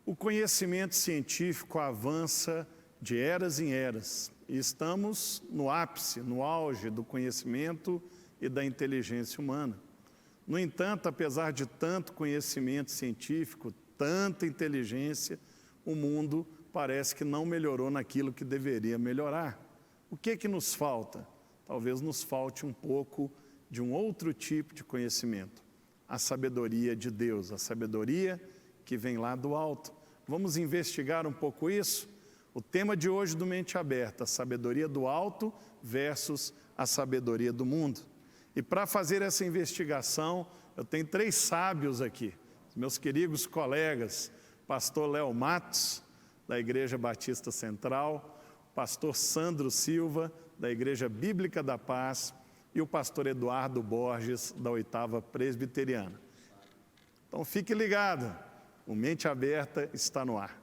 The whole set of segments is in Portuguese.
O conhecimento científico avança de eras em eras e estamos no ápice, no auge do conhecimento e da inteligência humana. No entanto, apesar de tanto conhecimento científico, tanta inteligência, o mundo parece que não melhorou naquilo que deveria melhorar. O que nos falta? Talvez nos falte um pouco de um outro tipo de conhecimento, a sabedoria de Deus, a sabedoria que vem lá do alto. Vamos investigar um pouco isso? O tema de hoje do Mente Aberta, a sabedoria do alto versus a sabedoria do mundo. E para fazer essa investigação, eu tenho 3 sábios aqui, meus queridos colegas, pastor Léo Matos, da Igreja Batista Central, pastor Sandro Silva, da Igreja Bíblica da Paz, e o pastor Eduardo Borges, da 8ª Presbiteriana. Então fique ligado, o Mente Aberta está no ar.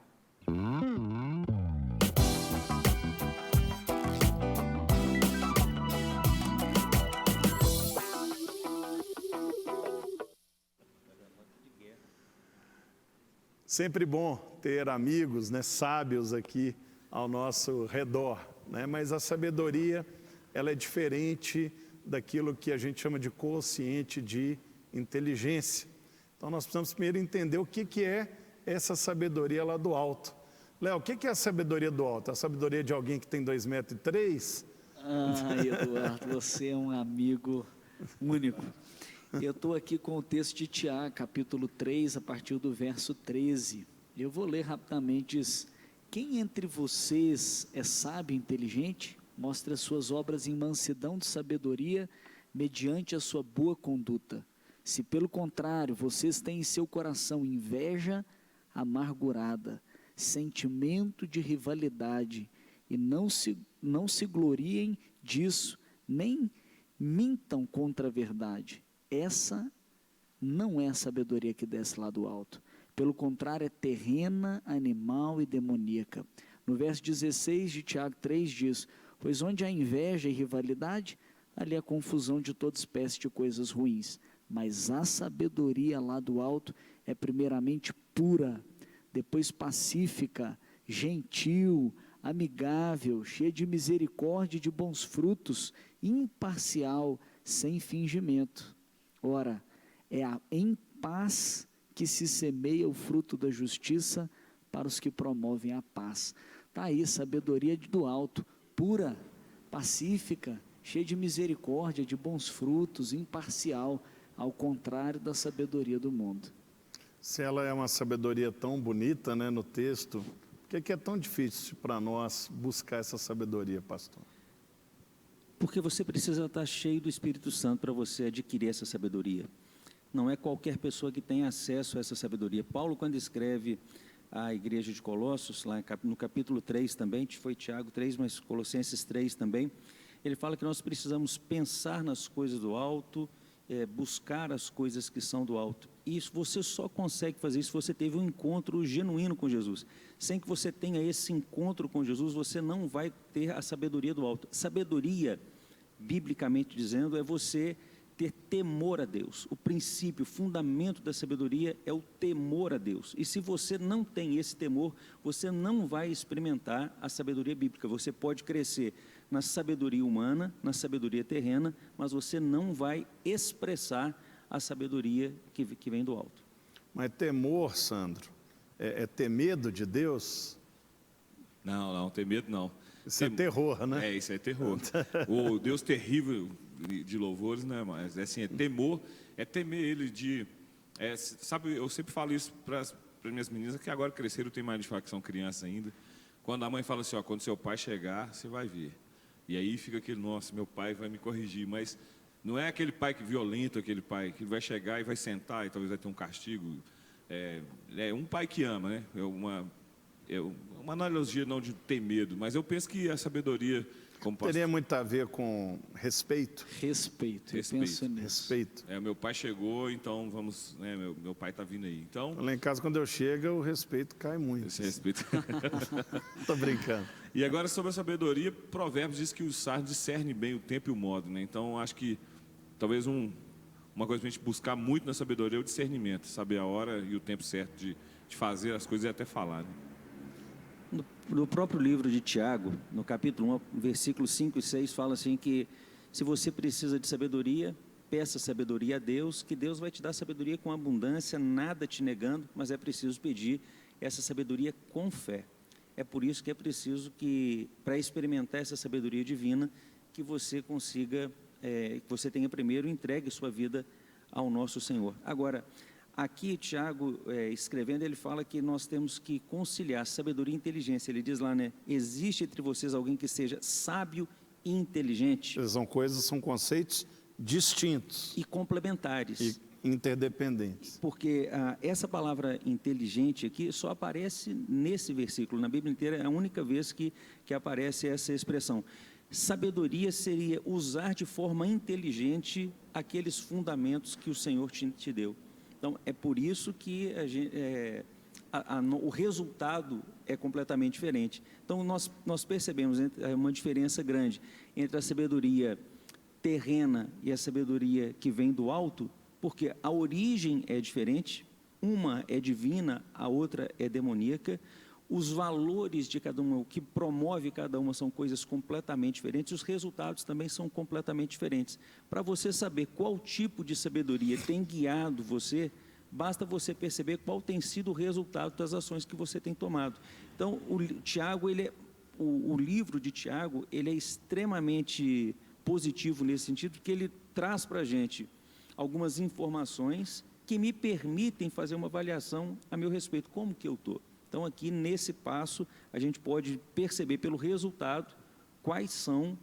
Sempre bom ter amigos, sábios aqui ao nosso redor, mas a sabedoria, ela é diferente daquilo que a gente chama de quociente de inteligência. Então nós precisamos primeiro entender o que é essa sabedoria lá do alto. Léo, o que é a sabedoria do alto? A sabedoria de alguém que tem 2,3 metros? Eduardo, você é um amigo único. Eu estou aqui com o texto de Tiago, capítulo 3, a partir do verso 13. Eu vou ler rapidamente. Diz: quem entre vocês é sábio e inteligente? Mostre as suas obras em mansidão de sabedoria, mediante a sua boa conduta. Se pelo contrário, vocês têm em seu coração inveja amargurada, sentimento de rivalidade, e não se gloriem disso, nem mintam contra a verdade. Essa não é a sabedoria que desce lá do alto. Pelo contrário, é terrena, animal e demoníaca. No verso 16 de Tiago 3 diz: pois onde há inveja e rivalidade, ali há confusão de toda espécie de coisas ruins. Mas a sabedoria lá do alto é primeiramente pura, depois pacífica, gentil, amigável, cheia de misericórdia e de bons frutos, imparcial, sem fingimento. Ora, é em paz que se semeia o fruto da justiça para os que promovem a paz. Está aí, sabedoria do alto, pura, pacífica, cheia de misericórdia, de bons frutos, imparcial, ao contrário da sabedoria do mundo. Se ela é uma sabedoria tão bonita, no texto, por que é tão difícil para nós buscar essa sabedoria, pastor? Porque você precisa estar cheio do Espírito Santo para você adquirir essa sabedoria. Não é qualquer pessoa que tem acesso a essa sabedoria. Paulo, quando escreve à igreja de Colossos, lá no capítulo 3 também, foi Tiago 3, mas Colossenses 3 também, ele fala que nós precisamos pensar nas coisas do alto, buscar as coisas que são do alto. E isso, você só consegue fazer isso se você teve um encontro genuíno com Jesus. Sem que você tenha esse encontro com Jesus, você não vai ter a sabedoria do alto. Sabedoria, biblicamente dizendo, é você ter temor a Deus. O princípio, o fundamento da sabedoria é o temor a Deus. E se você não tem esse temor, você não vai experimentar a sabedoria bíblica. Você pode crescer na sabedoria humana, na sabedoria terrena, mas você não vai expressar a sabedoria que vem do alto. Mas temor, Sandro, é ter medo de Deus? Não, ter medo não. Isso é terror, né? Isso é terror. O Deus terrível de louvores, né? Mas assim, temor, é temer Ele sabe, eu sempre falo isso para as minhas meninas, que agora cresceram, tem mais de falar que são crianças ainda. Quando a mãe fala assim, quando seu pai chegar, você vai ver. E aí fica aquele, nossa, meu pai vai me corrigir, mas não é aquele pai que violento, aquele pai que vai chegar e vai sentar e talvez vai ter um castigo. É um pai que ama, né? É uma analogia não de ter medo, mas eu penso que a sabedoria, como teria muito a ver com respeito. Respeito. Eu penso nisso. Respeito. Meu pai chegou, então vamos, meu pai está vindo aí. Então, lá em casa, quando eu chego, o respeito cai muito. Esse respeito. Tô brincando. E agora, sobre a sabedoria, Provérbios diz que o sábio discerne bem o tempo e o modo, né? Então, acho que talvez uma coisa para a gente buscar muito na sabedoria é o discernimento, saber a hora e o tempo certo de fazer as coisas e até falar. Né? No próprio livro de Tiago, no capítulo 1, versículos 5 e 6, fala assim que se você precisa de sabedoria, peça sabedoria a Deus, que Deus vai te dar sabedoria com abundância, nada te negando, mas é preciso pedir essa sabedoria com fé. É por isso que é preciso que, para experimentar essa sabedoria divina, que você consiga, que você tenha primeiro, entregue sua vida ao nosso Senhor. Agora, aqui Tiago, escrevendo, ele fala que nós temos que conciliar sabedoria e inteligência. Ele diz lá, né, existe entre vocês alguém que seja sábio e inteligente? São conceitos distintos e complementares. E interdependentes. Porque essa palavra inteligente aqui só aparece nesse versículo. Na Bíblia inteira é a única vez que aparece essa expressão. Sabedoria seria usar de forma inteligente aqueles fundamentos que o Senhor te deu. Então, é por isso que o resultado é completamente diferente. Então, nós percebemos uma diferença grande entre a sabedoria terrena e a sabedoria que vem do alto, porque a origem é diferente, uma é divina, a outra é demoníaca, os valores de cada uma, o que promove cada uma são coisas completamente diferentes, os resultados também são completamente diferentes. Para você saber qual tipo de sabedoria tem guiado você, basta você perceber qual tem sido o resultado das ações que você tem tomado. Então, o livro de Tiago, ele é extremamente positivo nesse sentido, porque ele traz para a gente algumas informações que me permitem fazer uma avaliação a meu respeito, como que eu estou. Então, aqui nesse passo, a gente pode perceber pelo resultado quais são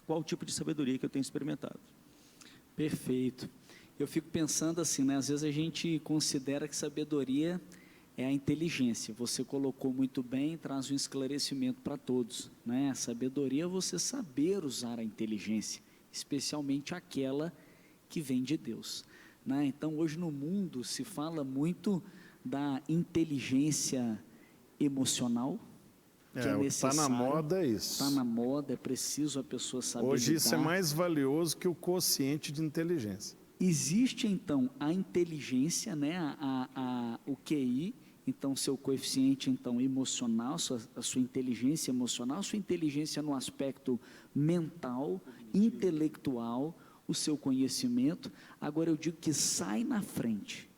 qual tipo de sabedoria que eu tenho experimentado. Perfeito. Eu fico pensando assim, né? Às vezes a gente considera que sabedoria é a inteligência. Você colocou muito bem, traz um esclarecimento para todos, né? A sabedoria é você saber usar a inteligência, especialmente aquela que vem de Deus, né? Então, hoje no mundo se fala muito da inteligência emocional, que é necessária. Está na moda isso. Está na moda, é preciso a pessoa saber Hoje lidar. isso é mais valioso que o quociente de inteligência. Existe, então, a inteligência, né, o QI, então, seu coeficiente então, emocional, a sua inteligência emocional, sua inteligência no aspecto mental, intelectual, o seu conhecimento. Agora, eu digo que sai na frente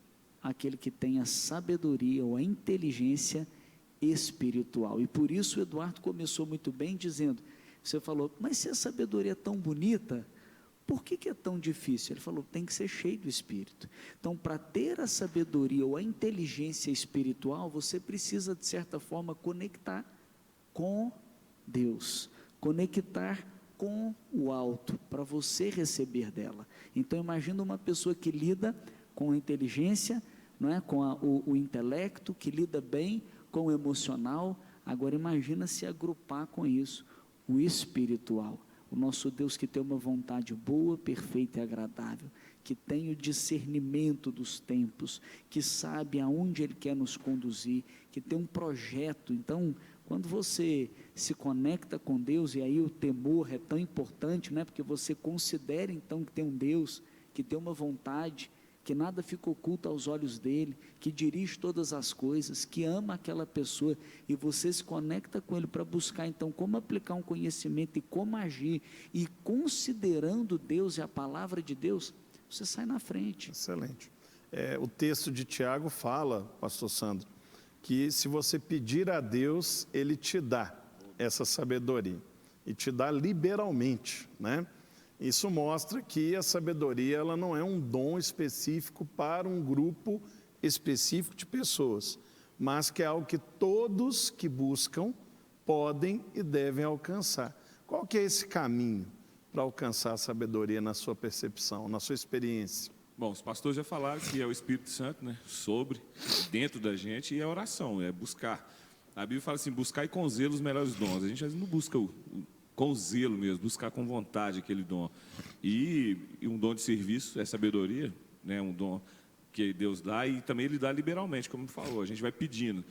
aquele que tem a sabedoria ou a inteligência espiritual. E por isso o Eduardo começou muito bem dizendo, você falou, mas se a sabedoria é tão bonita, por que é tão difícil? Ele falou, tem que ser cheio do Espírito. Então, para ter a sabedoria ou a inteligência espiritual, você precisa, de certa forma, conectar com Deus, conectar com o alto, para você receber dela. Então, imagina uma pessoa que lida com a inteligência, não é? Com o intelecto, que lida bem com o emocional. Agora, imagina se agrupar com isso, o espiritual. O nosso Deus que tem uma vontade boa, perfeita e agradável, que tem o discernimento dos tempos, que sabe aonde Ele quer nos conduzir, que tem um projeto. Então, quando você se conecta com Deus, e aí o temor é tão importante, né? Porque você considera então que tem um Deus, que tem uma vontade, que nada fica oculto aos olhos dele, que dirige todas as coisas, que ama aquela pessoa, e você se conecta com ele para buscar então como aplicar um conhecimento e como agir, e considerando Deus e a palavra de Deus, você sai na frente. Excelente. O texto de Tiago fala, pastor Sandro, que se você pedir a Deus, Ele te dá essa sabedoria, e te dá liberalmente, né? Isso mostra que a sabedoria ela não é um dom específico para um grupo específico de pessoas, mas que é algo que todos que buscam podem e devem alcançar. Qual que é esse caminho para alcançar a sabedoria na sua percepção, na sua experiência? Bom, os pastores já falaram que é o Espírito Santo, né, sobre, dentro da gente, e a oração, é buscar. A Bíblia fala assim, buscar e com zelo os melhores dons. A gente às vezes não busca com zelo mesmo, buscar com vontade aquele dom. E um dom de serviço é sabedoria, né, um dom que Deus dá, e também Ele dá liberalmente, como falou, a gente vai pedindo.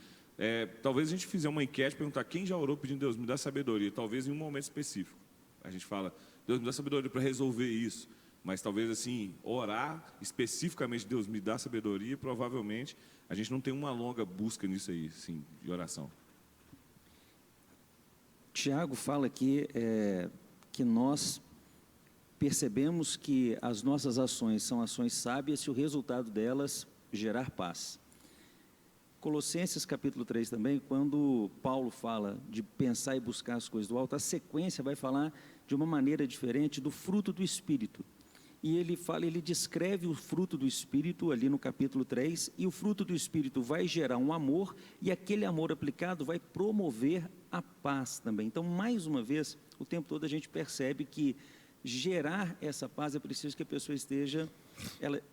Talvez a gente fizer uma enquete, perguntar quem já orou pedindo, Deus me dá sabedoria, talvez em um momento específico. A gente fala, Deus me dá sabedoria para resolver isso. Mas talvez assim, orar especificamente, Deus me dá sabedoria, provavelmente a gente não tem uma longa busca nisso aí, sim, de oração. Tiago fala aqui que nós percebemos que as nossas ações são ações sábias se o resultado delas gerar paz. Colossenses capítulo 3 também, quando Paulo fala de pensar e buscar as coisas do alto, a sequência vai falar de uma maneira diferente do fruto do Espírito. E ele descreve o fruto do Espírito ali no capítulo 3, e o fruto do Espírito vai gerar um amor, e aquele amor aplicado vai promover a paz também. Então, mais uma vez, o tempo todo a gente percebe que gerar essa paz é preciso que a pessoa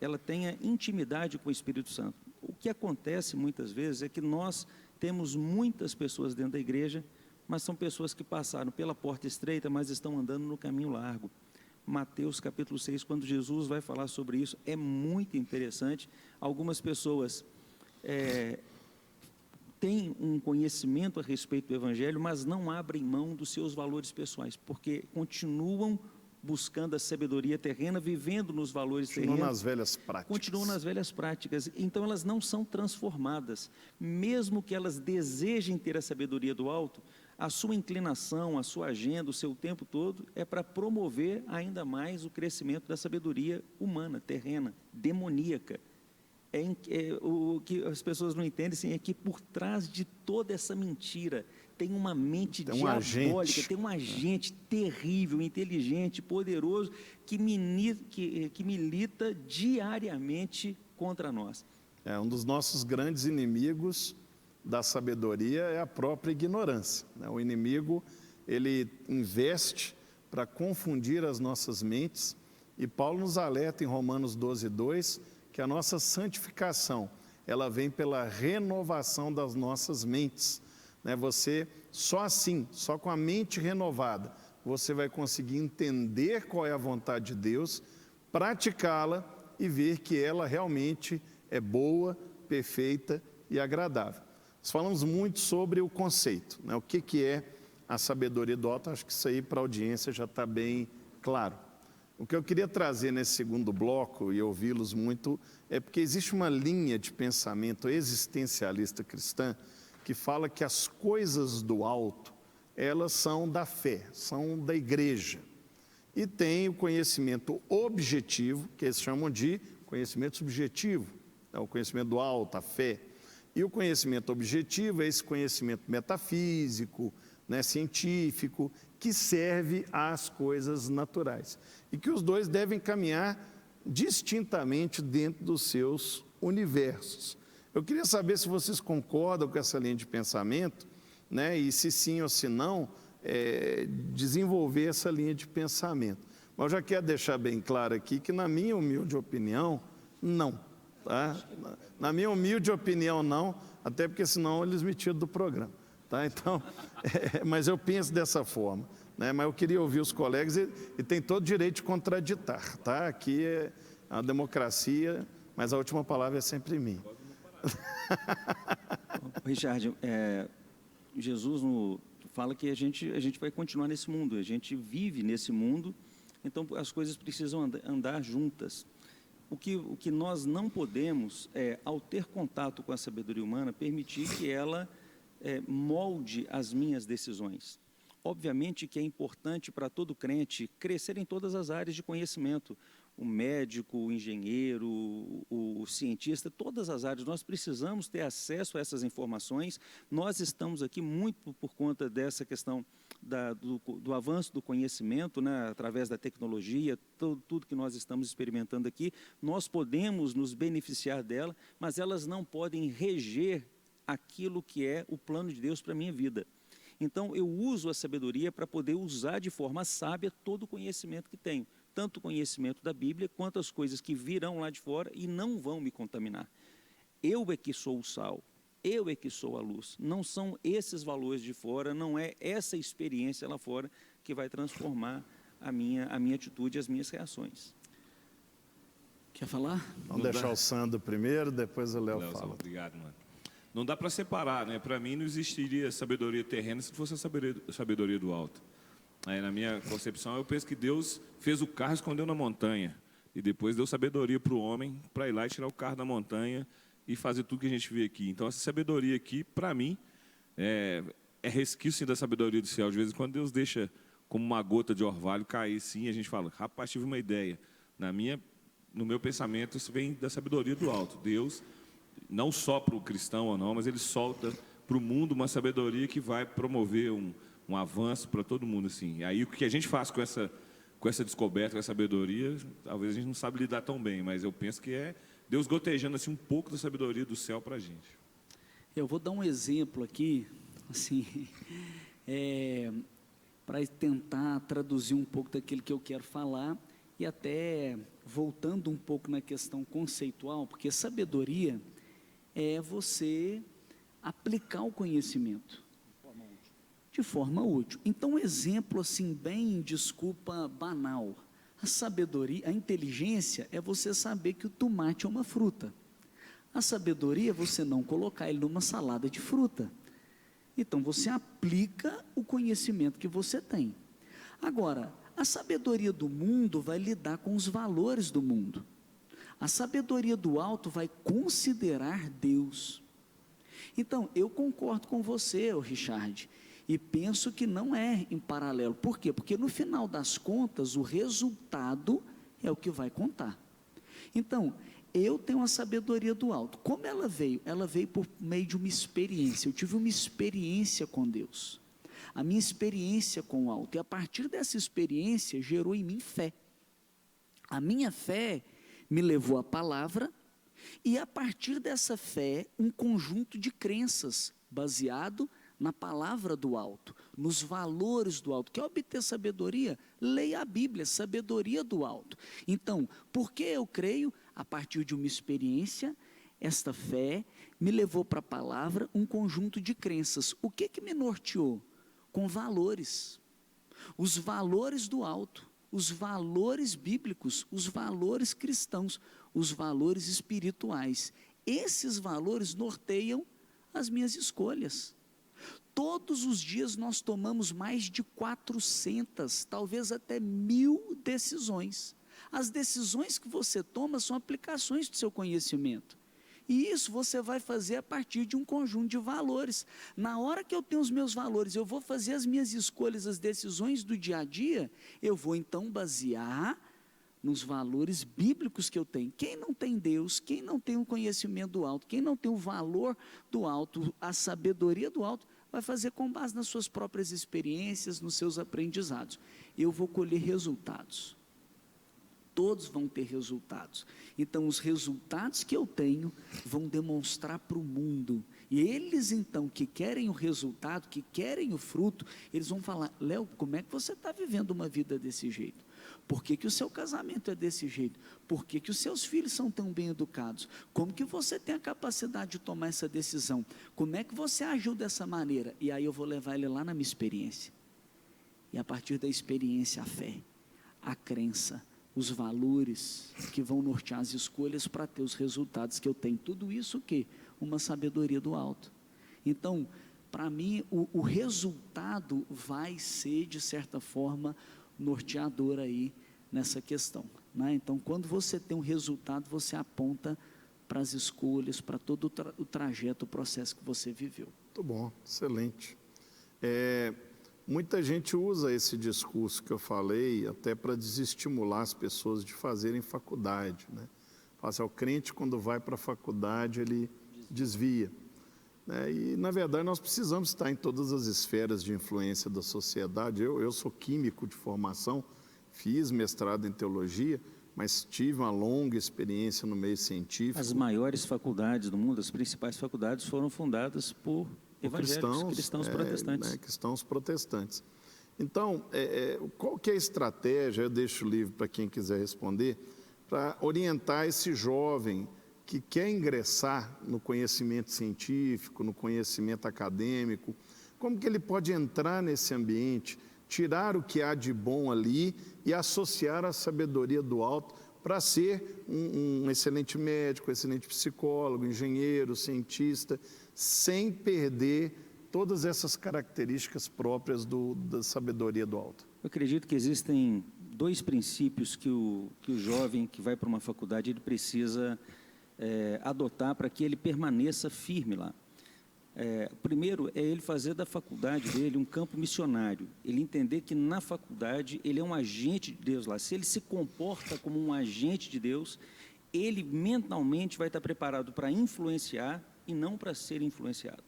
ela tenha intimidade com o Espírito Santo. O que acontece muitas vezes é que nós temos muitas pessoas dentro da igreja, mas são pessoas que passaram pela porta estreita, mas estão andando no caminho largo. Mateus capítulo 6, quando Jesus vai falar sobre isso, é muito interessante. Algumas pessoas têm um conhecimento a respeito do Evangelho, mas não abrem mão dos seus valores pessoais, porque continuam buscando a sabedoria terrena, vivendo nos valores terrenos. Continuam nas velhas práticas. Continuam nas velhas práticas. Então, elas não são transformadas. Mesmo que elas desejem ter a sabedoria do alto, a sua inclinação, a sua agenda, o seu tempo todo é para promover ainda mais o crescimento da sabedoria humana, terrena, demoníaca. O que as pessoas não entendem assim, é que por trás de toda essa mentira tem uma mente diabólica, tem um agente terrível, inteligente, poderoso, que milita diariamente contra nós. Um dos nossos grandes inimigos da sabedoria é a própria ignorância. O inimigo, ele investe para confundir as nossas mentes, e Paulo nos alerta em Romanos 12:2, que a nossa santificação, ela vem pela renovação das nossas mentes. Você, só assim, só com a mente renovada, você vai conseguir entender qual é a vontade de Deus, praticá-la e ver que ela realmente é boa, perfeita e agradável. Nós falamos muito sobre o conceito, o que é a sabedoria do alto. Acho que isso aí para a audiência já está bem claro. O que eu queria trazer nesse segundo bloco, e ouvi-los muito, é porque existe uma linha de pensamento existencialista cristã que fala que as coisas do alto, elas são da fé, são da igreja. E tem o conhecimento objetivo, que eles chamam de conhecimento subjetivo, o conhecimento do alto, a fé. E o conhecimento objetivo é esse conhecimento metafísico, científico, que serve às coisas naturais. E que os dois devem caminhar distintamente dentro dos seus universos. Eu queria saber se vocês concordam com essa linha de pensamento, e se sim ou se não, desenvolver essa linha de pensamento. Mas eu já quero deixar bem claro aqui que, na minha humilde opinião, não. Tá? Na minha humilde opinião, não, até porque senão eles me tiram do programa. Tá? Então, mas eu penso dessa forma. Mas eu queria ouvir os colegas e tem todo o direito de contraditar. Tá? Aqui é a democracia, mas a última palavra é sempre minha. Richard, Jesus fala que a gente vai continuar nesse mundo, a gente vive nesse mundo, então as coisas precisam andar juntas. O que nós não podemos ao ter contato com a sabedoria humana, permitir que ela molde as minhas decisões. Obviamente que é importante para todo crente crescer em todas as áreas de conhecimento. O médico, o engenheiro, o cientista, todas as áreas, nós precisamos ter acesso a essas informações. Nós estamos aqui muito por conta dessa questão do avanço do conhecimento, através da tecnologia, tudo que nós estamos experimentando aqui, nós podemos nos beneficiar dela, mas elas não podem reger aquilo que é o plano de Deus para a minha vida. Então, eu uso a sabedoria para poder usar de forma sábia todo o conhecimento que tenho, tanto o conhecimento da Bíblia, quanto as coisas que virão lá de fora e não vão me contaminar. Eu é que sou o sal, eu é que sou a luz, não são esses valores de fora, não é essa experiência lá fora que vai transformar a minha atitude e as minhas reações. Quer falar? Vamos deixar o Sandro primeiro, depois o Léo fala. Obrigado, mano. Não dá para separar, Para mim não existiria sabedoria terrena se não fosse a sabedoria do alto. Na minha concepção, eu penso que Deus fez o carro e escondeu na montanha. E depois deu sabedoria para o homem para ir lá e tirar o carro da montanha e fazer tudo que a gente vê aqui. Então, essa sabedoria aqui, para mim, é resquício da sabedoria do céu. De vez em quando Deus deixa como uma gota de orvalho cair sim, e a gente fala, rapaz, tive uma ideia. No meu pensamento, isso vem da sabedoria do alto. Deus, não só para o cristão ou não, mas Ele solta para o mundo uma sabedoria que vai promover um avanço para todo mundo. Assim. E aí, o que a gente faz com essa descoberta, com essa sabedoria, talvez a gente não sabe lidar tão bem, mas eu penso que é Deus gotejando assim, um pouco da sabedoria do céu para a gente. Eu vou dar um exemplo aqui, assim, para tentar traduzir um pouco daquilo que eu quero falar e até voltando um pouco na questão conceitual, porque sabedoria é você aplicar o conhecimento de forma útil. Então, um exemplo assim, bem, desculpa, banal. A sabedoria, a inteligência é você saber que o tomate é uma fruta. A sabedoria é você não colocar ele numa salada de fruta. Então, você aplica o conhecimento que você tem. Agora, a sabedoria do mundo vai lidar com os valores do mundo. A sabedoria do alto vai considerar Deus. Então, eu concordo com você, Richard, e penso que não é em paralelo. Por quê? Porque no final das contas, o resultado é o que vai contar. Então, eu tenho a sabedoria do alto. Como ela veio? Ela veio por meio de uma experiência. Eu tive uma experiência com Deus. A minha experiência com o alto. E a partir dessa experiência, gerou em mim fé. A minha fé me levou à palavra, e a partir dessa fé, um conjunto de crenças, baseado na palavra do alto, nos valores do alto. Quer obter sabedoria? Leia a Bíblia, sabedoria do alto. Então, por que eu creio? A partir de uma experiência, esta fé me levou para a palavra um conjunto de crenças. O que me norteou? Com valores. Os valores do alto, os valores bíblicos, os valores cristãos, os valores espirituais. Esses valores norteiam as minhas escolhas. Todos os dias nós tomamos mais de 400, talvez até 1000 decisões. As decisões que você toma são aplicações do seu conhecimento. E isso você vai fazer a partir de um conjunto de valores. Na hora que eu tenho os meus valores, eu vou fazer as minhas escolhas, as decisões do dia a dia, eu vou então basear nos valores bíblicos que eu tenho. Quem não tem Deus, quem não tem o conhecimento do alto, quem não tem o valor do alto, a sabedoria do alto, vai fazer com base nas suas próprias experiências, nos seus aprendizados. Eu vou colher resultados. Todos vão ter resultados. Então, os resultados que eu tenho vão demonstrar para o mundo. E eles, então, que querem o resultado, que querem o fruto, eles vão falar, Léo, como é que você está vivendo uma vida desse jeito? Por que o seu casamento é desse jeito? Por que os seus filhos são tão bem educados? Como que você tem a capacidade de tomar essa decisão? Como é que você agiu dessa maneira? E aí eu vou levar ele lá na minha experiência. E a partir da experiência, a fé, a crença, os valores que vão nortear as escolhas para ter os resultados que eu tenho. Tudo isso o quê? Uma sabedoria do alto. Então, para mim, o resultado vai ser, de certa forma, norteador aí nessa questão, né? Então, quando você tem um resultado, você aponta para as escolhas, para todo o trajeto, o processo que você viveu. Muito bom, excelente. Muita gente usa esse discurso que eu falei até para desestimular as pessoas de fazerem faculdade, né? Fala assim, o crente quando vai para a faculdade ele desvia, né? E na verdade nós precisamos estar em todas as esferas de influência da sociedade. Eu sou químico de formação, fiz mestrado em teologia, mas tive uma longa experiência no meio científico. As maiores faculdades do mundo, as principais faculdades foram fundadas por evangélicos, cristãos protestantes. Cristãos protestantes. Então, qual que é a estratégia, eu deixo livre para quem quiser responder, para orientar esse jovem que quer ingressar no conhecimento científico, no conhecimento acadêmico, como que ele pode entrar nesse ambiente, tirar o que há de bom ali e associar a sabedoria do alto para ser um excelente médico, excelente psicólogo, engenheiro, cientista, sem perder todas essas características próprias da sabedoria do alto? Eu acredito que existem dois princípios que o jovem que vai para uma faculdade ele precisa adotar para que ele permaneça firme lá. O primeiro é ele fazer da faculdade dele um campo missionário, ele entender que na faculdade ele é um agente de Deus lá. Se ele se comporta como um agente de Deus, ele mentalmente vai estar preparado para influenciar e não para ser influenciado.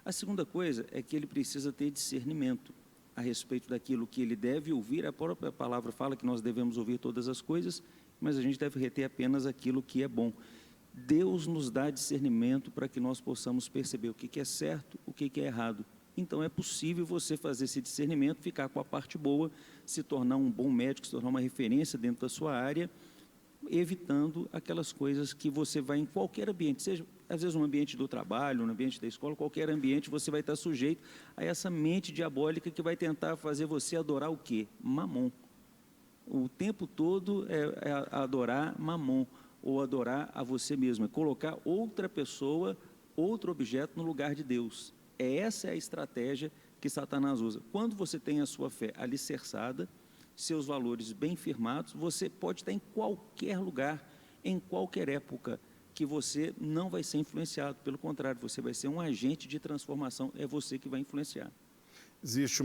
A segunda coisa é que ele precisa ter discernimento a respeito daquilo que ele deve ouvir. A própria palavra fala que nós devemos ouvir todas as coisas, mas a gente deve reter apenas aquilo que é bom. Deus nos dá discernimento para que nós possamos perceber o que é certo, o que é errado. Então é possível você fazer esse discernimento, ficar com a parte boa, se tornar um bom médico, se tornar uma referência dentro da sua área, evitando aquelas coisas que você vai em qualquer ambiente, seja às vezes no ambiente do trabalho, no ambiente da escola, qualquer ambiente você vai estar sujeito a essa mente diabólica que vai tentar fazer você adorar o quê? Mamon. O tempo todo é adorar mamon, ou adorar a você mesmo, é colocar outra pessoa, outro objeto no lugar de Deus. Essa é a estratégia que Satanás usa. Quando você tem a sua fé alicerçada, seus valores bem firmados, você pode estar em qualquer lugar, em qualquer época, que você não vai ser influenciado. Pelo contrário, você vai ser um agente de transformação, é você que vai influenciar. Existe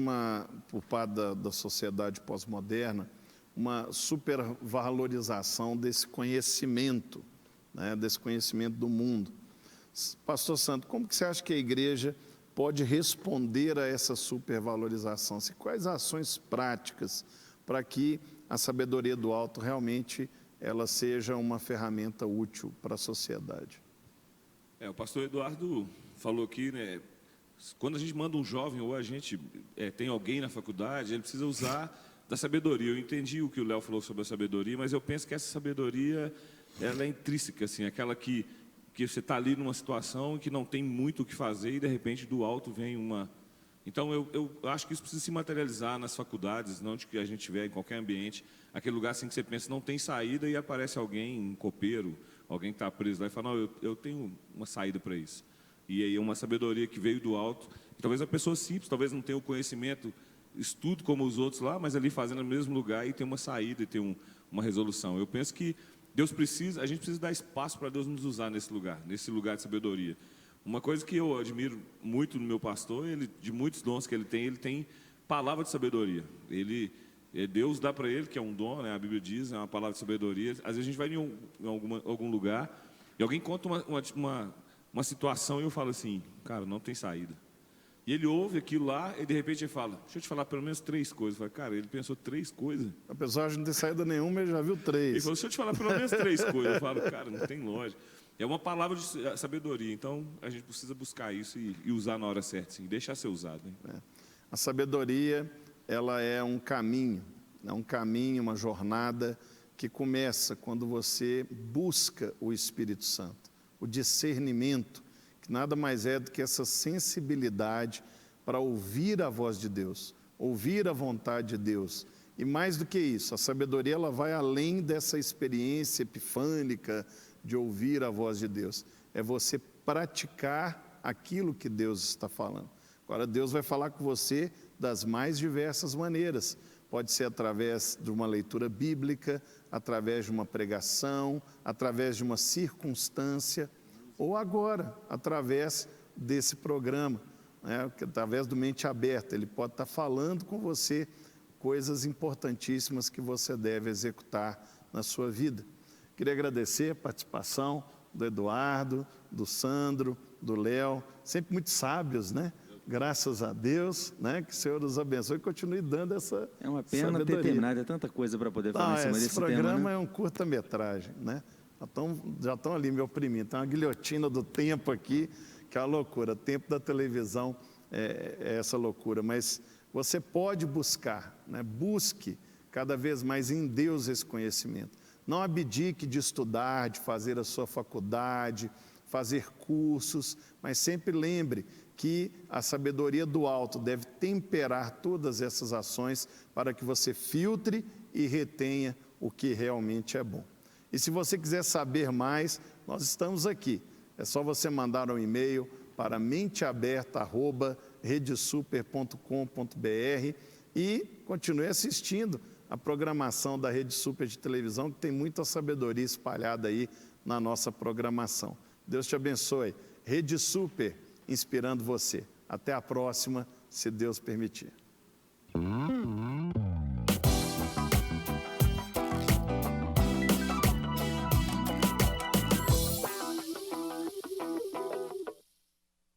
por parte da sociedade pós-moderna, uma supervalorização desse conhecimento, né, desse conhecimento do mundo. Pastor Santo, como que você acha que a igreja pode responder a essa supervalorização? Quais ações práticas para que a sabedoria do alto realmente ela seja uma ferramenta útil para a sociedade? O pastor Eduardo falou aqui, né? Quando a gente manda um jovem ou a gente tem alguém na faculdade, ele precisa usar da sabedoria. Eu entendi o que o Léo falou sobre a sabedoria, mas eu penso que essa sabedoria ela é intrínseca, assim, aquela que você está ali numa situação que não tem muito o que fazer e de repente do alto vem uma... Então eu acho que isso precisa se materializar nas faculdades, não de que a gente tiver em qualquer ambiente, aquele lugar assim que você pensa não tem saída e aparece alguém, um copeiro, alguém que está preso lá e fala, não, eu tenho uma saída para isso. E aí é uma sabedoria que veio do alto. Talvez a pessoa simples, talvez não tenha o conhecimento, estudo como os outros lá, mas ali fazendo no mesmo lugar e tem uma saída e tem uma resolução. Eu penso que a gente precisa dar espaço para Deus nos usar nesse lugar de sabedoria. Uma coisa que eu admiro muito no meu pastor, de muitos dons que ele tem palavra de sabedoria. Deus dá para ele, que é um dom, né? A Bíblia diz, é uma palavra de sabedoria. Às vezes a gente vai em algum lugar e alguém conta uma situação e eu falo assim, cara, não tem saída. E ele ouve aquilo lá e de repente ele fala, deixa eu te falar pelo menos 3 coisas. Eu falo, cara, ele pensou 3 coisas. Apesar de não ter saída nenhuma, ele já viu 3. Ele falou, deixa eu te falar pelo menos 3 coisas. Eu falo, cara, não tem lógica. É uma palavra de sabedoria, então a gente precisa buscar isso e usar na hora certa, sim, deixar ser usado. Hein? A sabedoria, ela é um caminho, uma jornada que começa quando você busca o Espírito Santo, o discernimento, que nada mais é do que essa sensibilidade para ouvir a voz de Deus, ouvir a vontade de Deus. E mais do que isso, a sabedoria ela vai além dessa experiência epifânica de ouvir a voz de Deus. É você praticar aquilo que Deus está falando. Agora, Deus vai falar com você das mais diversas maneiras. Pode ser através de uma leitura bíblica, através de uma pregação, através de uma circunstância, ou agora, através desse programa, né? Através do Mente Aberta. Ele pode estar falando com você coisas importantíssimas que você deve executar na sua vida. Queria agradecer a participação do Eduardo, do Sandro, do Léo, sempre muito sábios, né? Graças a Deus, né? Que o Senhor os abençoe e continue dando essa É uma pena sabedoria. ter terminado, é tanta coisa para poder falar em cima desse tema. Esse programa né? é um curta-metragem, né? Já estão ali me oprimindo. Tem uma guilhotina do tempo aqui, que é uma loucura. O tempo da televisão é essa loucura. Mas você pode buscar, né? Busque cada vez mais em Deus esse conhecimento. Não abdique de estudar, de fazer a sua faculdade, fazer cursos, mas sempre lembre que a sabedoria do alto deve temperar todas essas ações para que você filtre e retenha o que realmente é bom. E se você quiser saber mais, nós estamos aqui. É só você mandar um e-mail para menteaberta@redesuper.com.br e continue assistindo a programação da Rede Super de televisão, que tem muita sabedoria espalhada aí na nossa programação. Deus te abençoe. Rede Super, inspirando você. Até a próxima, se Deus permitir.